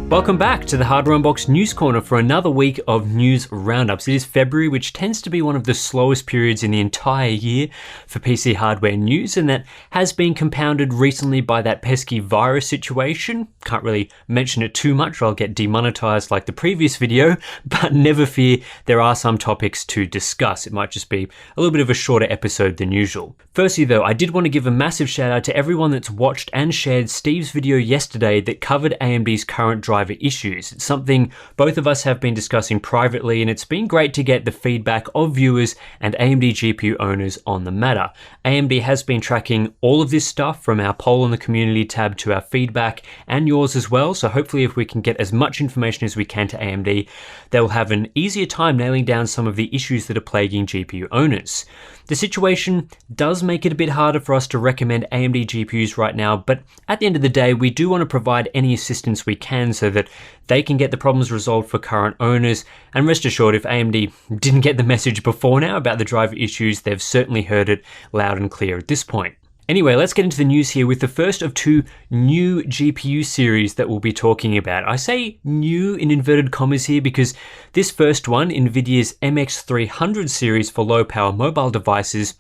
Welcome back to the Hardware Unboxed News Corner for another week of news roundups. It is February, which tends to be one of the slowest periods in the entire year for PC hardware news, and that has been compounded recently by that pesky virus situation. Can't really mention it too much or I'll get demonetized like the previous video, but never fear, there are some topics to discuss. It might just be a little bit of a shorter episode than usual. Firstly though, I did want to give a massive shout out to everyone that's watched and shared Steve's video yesterday that covered AMD's current driver issues. It's something both of us have been discussing privately, and it's been great to get the feedback of viewers and AMD GPU owners on the matter. AMD has been tracking all of this stuff from our poll in the community tab to our feedback and yours as well, so hopefully if we can get as much information as we can to AMD, they'll have an easier time nailing down some of the issues that are plaguing GPU owners. The situation does make it a bit harder for us to recommend AMD GPUs right now, but at the end of the day, we do want to provide any assistance we can so that they can get the problems resolved for current owners. And rest assured, if AMD didn't get the message before now about the driver issues, they've certainly heard it loud and clear at this point. Anyway, let's get into the news here with the first of two new GPU series that we'll be talking about. I say new in inverted commas here because this first one, Nvidia's MX300 series for low power mobile devices,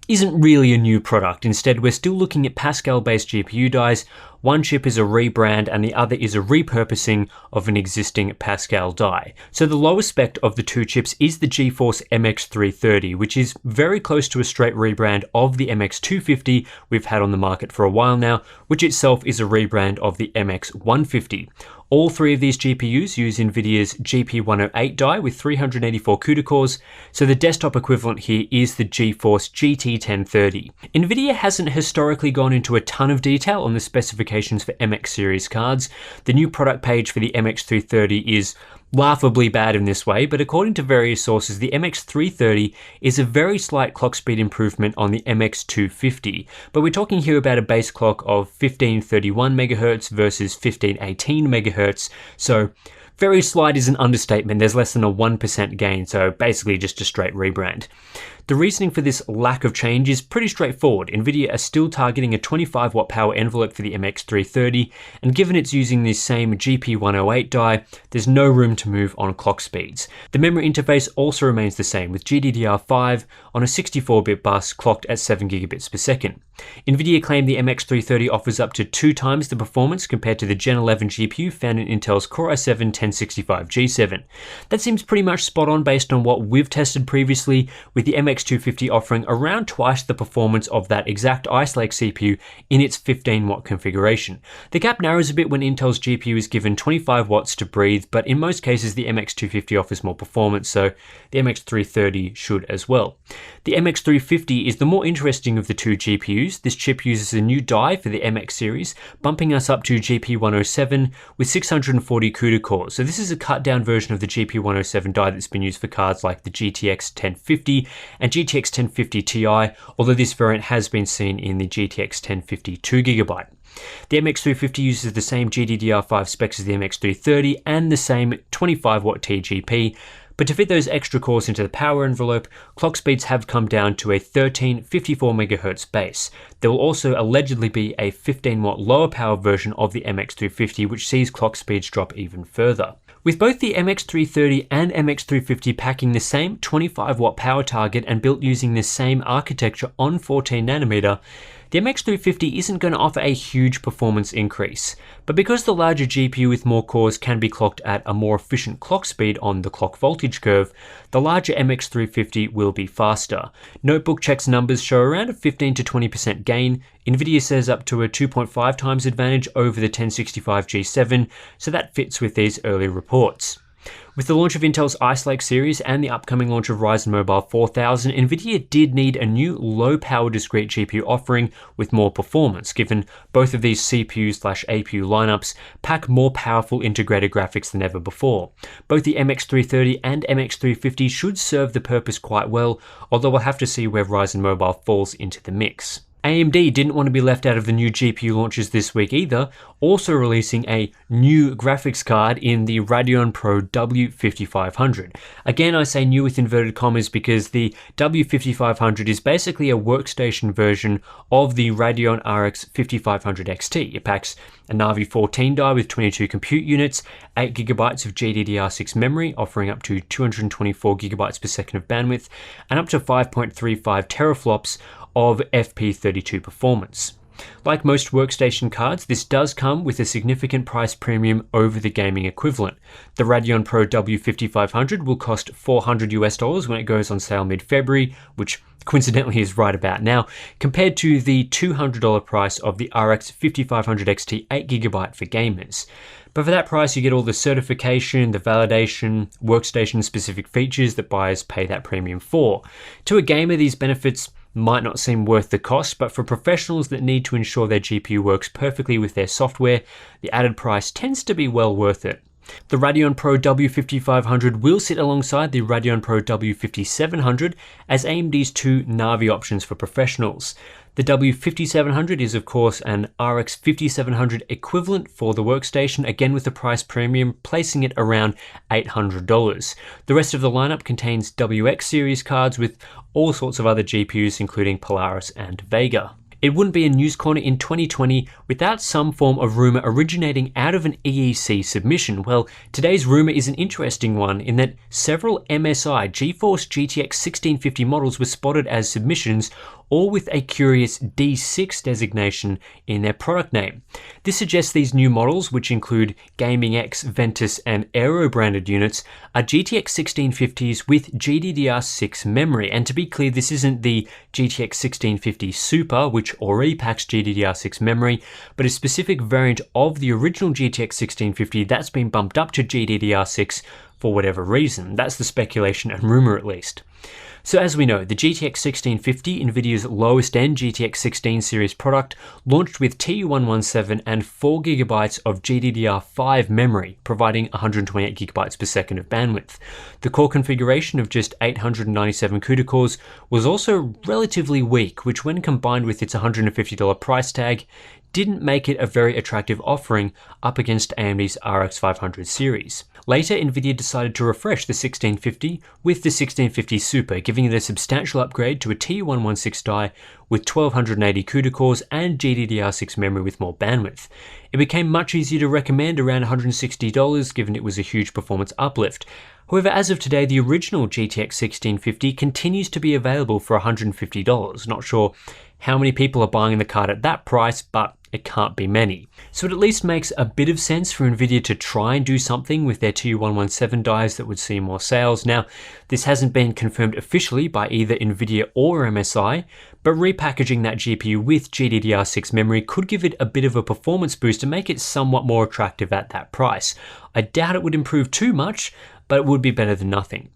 isn't really a new product. Instead, we're still looking at Pascal-based GPU dies. One chip is a rebrand and the other is a repurposing of an existing Pascal die. So the lowest spec of the two chips is the GeForce MX330, which is very close to a straight rebrand of the MX250 we've had on the market for a while now, which itself is a rebrand of the MX150. All three of these GPUs use Nvidia's GP108 die with 384 CUDA cores, so the desktop equivalent here is the GeForce GT1030. Nvidia hasn't historically gone into a ton of detail on the specifications for MX series cards. The new product page for the MX330 is laughably bad in this way, but according to various sources, the MX330 is a very slight clock speed improvement on the MX250. But we're talking here about a base clock of 1531 MHz versus 1518 MHz, so very slight is an understatement. There's less than a 1% gain, so basically just a straight rebrand. The reasoning for this lack of change is pretty straightforward. Nvidia are still targeting a 25 watt power envelope for the MX330, and given it's using this same GP108 die, there's no room to move on clock speeds. The memory interface also remains the same, with GDDR5 on a 64-bit bus clocked at 7 gigabits per second. Nvidia claimed the MX330 offers up to 2 times the performance compared to the Gen 11 GPU found in Intel's Core i7 1065G7. That seems pretty much spot on based on what we've tested previously, with the MX250 offering around twice the performance of that exact Ice Lake CPU in its 15 watt configuration. The gap narrows a bit when Intel's GPU is given 25 watts to breathe, but in most cases the MX250 offers more performance, so the MX330 should as well. The MX350 is the more interesting of the two GPUs. This chip uses a new die for the MX series, bumping us up to GP107 with 640 CUDA cores. So this is a cut down version of the GP107 die that's been used for cards like the GTX 1050 and GTX 1050 Ti, although this variant has been seen in the GTX 1050 2GB. The MX350 uses the same GDDR5 specs as the MX330 and the same 25 watt TGP, but to fit those extra cores into the power envelope, clock speeds have come down to a 1354 MHz base. There will also allegedly be a 15 watt lower power version of the MX350, which sees clock speeds drop even further. With both the MX330 and MX350 packing the same 25 watt power target and built using the same architecture on 14nm, the MX350 isn't going to offer a huge performance increase. But because the larger GPU with more cores can be clocked at a more efficient clock speed on the clock voltage curve, the larger MX350 will be faster. Notebook Check's numbers show around a 15 to 20% gain. Nvidia says up to a 2.5 times advantage over the 1065G7, so that fits with these early reports. With the launch of Intel's Ice Lake series and the upcoming launch of Ryzen Mobile 4000, Nvidia did need a new low-power discrete GPU offering with more performance, given both of these CPU/APU lineups pack more powerful integrated graphics than ever before. Both the MX330 and MX350 should serve the purpose quite well, although we'll have to see where Ryzen Mobile falls into the mix. AMD didn't want to be left out of the new GPU launches this week either, also releasing a new graphics card in the Radeon Pro W5500. Again, I say new with inverted commas because the W5500 is basically a workstation version of the Radeon RX 5500 XT. It packs a Navi 14 die with 22 compute units, 8GB of GDDR6 memory, offering up to 224GB per second of bandwidth, and up to 5.35 teraflops of FP32 performance. Like most workstation cards, this does come with a significant price premium over the gaming equivalent. The Radeon Pro W5500 will cost $400 when it goes on sale mid-February, which coincidentally is right about now, compared to the $200 price of the RX 5500 XT 8GB for gamers. But for that price, you get all the certification, the validation, workstation-specific features that buyers pay that premium for. To a gamer, these benefits might not seem worth the cost, but for professionals that need to ensure their GPU works perfectly with their software, the added price tends to be well worth it. The Radeon Pro W5500 will sit alongside the Radeon Pro W5700 as AMD's two Navi options for professionals. The W5700 is of course an RX 5700 equivalent for the workstation, again with the price premium, placing it around $800. The rest of the lineup contains WX series cards with all sorts of other GPUs including Polaris and Vega. It wouldn't be a news corner in 2020 without some form of rumor originating out of an EEC submission. Well, today's rumor is an interesting one in that several MSI GeForce GTX 1650 models were spotted as submissions, all with a curious D6 designation in their product name. This suggests these new models, which include Gaming X, Ventus, and Aero branded units, are GTX 1650s with GDDR6 memory. And to be clear, this isn't the GTX 1650 Super, which already packs GDDR6 memory, but a specific variant of the original GTX 1650 that's been bumped up to GDDR6 for whatever reason. That's the speculation and rumor at least. So as we know, the GTX 1650, Nvidia's lowest end GTX 16 series product, launched with TU117 and 4GB of GDDR5 memory, providing 128GB per second of bandwidth. The core configuration of just 897 CUDA cores was also relatively weak, which when combined with its $150 price tag, didn't make it a very attractive offering up against AMD's RX 500 series. Later, Nvidia decided to refresh the 1650 with the 1650 Super, giving it a substantial upgrade to a TU116 die with 1280 CUDA cores and GDDR6 memory with more bandwidth. It became much easier to recommend around $160 given it was a huge performance uplift. However, as of today, the original GTX 1650 continues to be available for $150. Not sure how many people are buying the card at that price, but it can't be many. So it at least makes a bit of sense for Nvidia to try and do something with their TU117 dies that would see more sales. Now, this hasn't been confirmed officially by either Nvidia or MSI, but repackaging that GPU with GDDR6 memory could give it a bit of a performance boost and make it somewhat more attractive at that price. I doubt it would improve too much, but it would be better than nothing.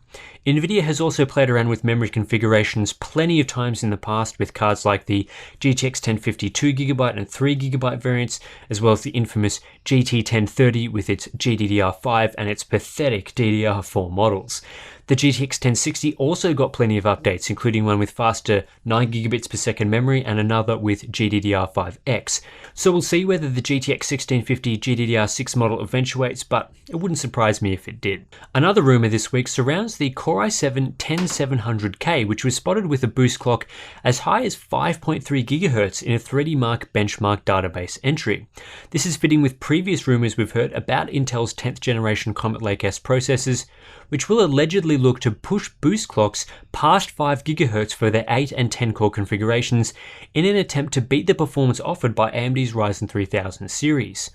Nvidia has also played around with memory configurations plenty of times in the past with cards like the GTX 1050 2GB and 3GB variants, as well as the infamous GT 1030 with its GDDR5 and its pathetic DDR4 models. The GTX 1060 also got plenty of updates, including one with faster 9GB per second memory and another with GDDR5X. So we'll see whether the GTX 1650 GDDR6 model eventuates, but it wouldn't surprise me if it did. Another rumor this week surrounds the Core i7-10700K, which was spotted with a boost clock as high as 5.3 GHz in a 3DMark benchmark database entry. This is fitting with previous rumors we've heard about Intel's 10th generation Comet Lake S processors, which will allegedly look to push boost clocks past 5 GHz for their 8 and 10 core configurations in an attempt to beat the performance offered by AMD's Ryzen 3000 series.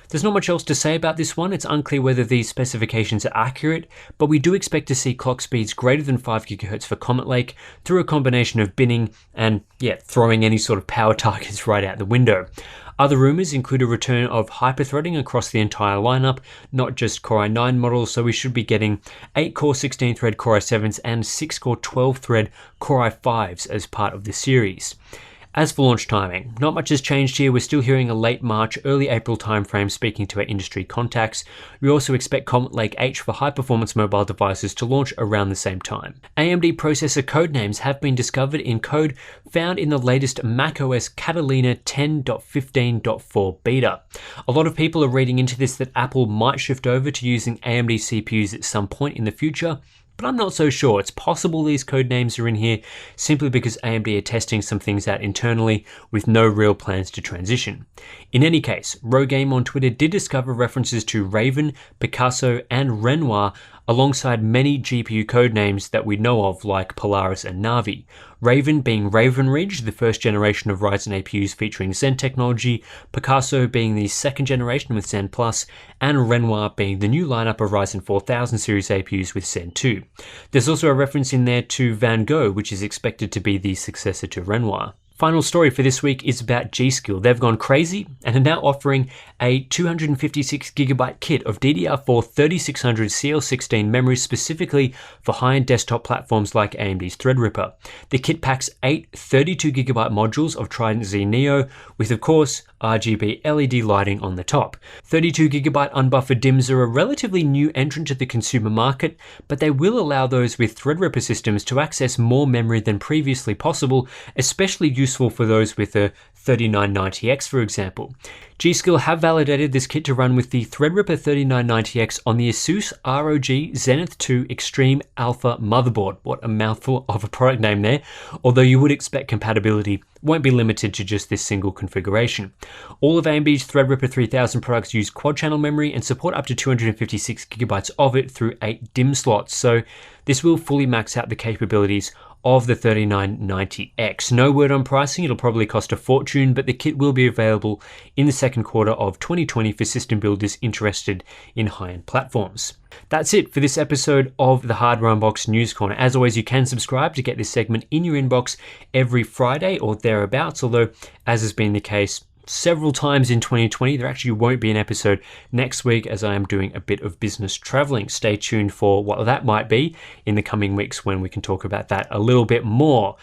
There's not much else to say about this one. It's unclear whether these specifications are accurate, but we do expect to see clock speeds greater than 5 GHz for Comet Lake through a combination of binning and, throwing any sort of power targets right out the window. Other rumors include a return of hyperthreading across the entire lineup, not just Core i9 models, so we should be getting 8-core 16-thread Core i7s and 6-core 12-thread Core i5s as part of the series. As for launch timing, not much has changed here. We're still hearing a late March, early April timeframe speaking to our industry contacts. We also expect Comet Lake H for high-performance mobile devices to launch around the same time. AMD processor codenames have been discovered in code found in the latest macOS Catalina 10.15.4 beta. A lot of people are reading into this that Apple might shift over to using AMD CPUs at some point in the future, but I'm not so sure. It's possible these code names are in here simply because AMD are testing some things out internally with no real plans to transition. In any case, Rogame on Twitter did discover references to Raven, Picasso, and Renoir alongside many GPU code names that we know of like Polaris and Navi. Raven being Raven Ridge, the first generation of Ryzen APUs featuring Zen technology, Picasso being the second generation with Zen Plus, and Renoir being the new lineup of Ryzen 4000 series APUs with Zen 2. There's also a reference in there to Van Gogh, which is expected to be the successor to Renoir. Final story for this week is about G.Skill. They've gone crazy and are now offering a 256GB kit of DDR4 3600 CL16 memory specifically for high-end desktop platforms like AMD's Threadripper. The kit packs 8 32GB modules of Trident Z Neo with, of course, RGB LED lighting on the top. 32GB unbuffered DIMMs are a relatively new entrant to the consumer market, but they will allow those with Threadripper systems to access more memory than previously possible, especially useful for those with a 3990X, for example. G.Skill have validated this kit to run with the Threadripper 3990X on the Asus ROG Zenith 2 Extreme Alpha motherboard. What a mouthful of a product name there, although you would expect compatibility won't be limited to just this single configuration. All of AMD's Threadripper 3000 products use quad-channel memory and support up to 256GB of it through 8 DIMM slots, so this will fully max out the capabilities of the 3990X. No word on pricing, it'll probably cost a fortune, but the kit will be available in the second quarter of 2020 for system builders interested in high-end platforms. That's it for this episode of the Hardware Unboxed News Corner. As always, you can subscribe to get this segment in your inbox every Friday or thereabouts, although as has been the case several times in 2020, there actually won't be an episode next week as I am doing a bit of business traveling. Stay tuned for what that might be in the coming weeks when we can talk about that a little bit more.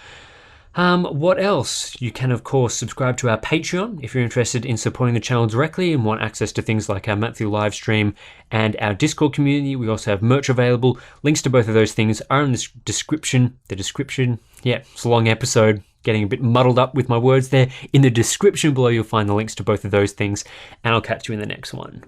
What else? You can, of course, subscribe to our Patreon if you're interested in supporting the channel directly and want access to things like our monthly live stream and our Discord community. We also have merch available. Links to both of those things are in the description. Yeah, it's a long episode. Getting a bit muddled up with my words there. In the description below, you'll find the links to both of those things, and I'll catch you in the next one.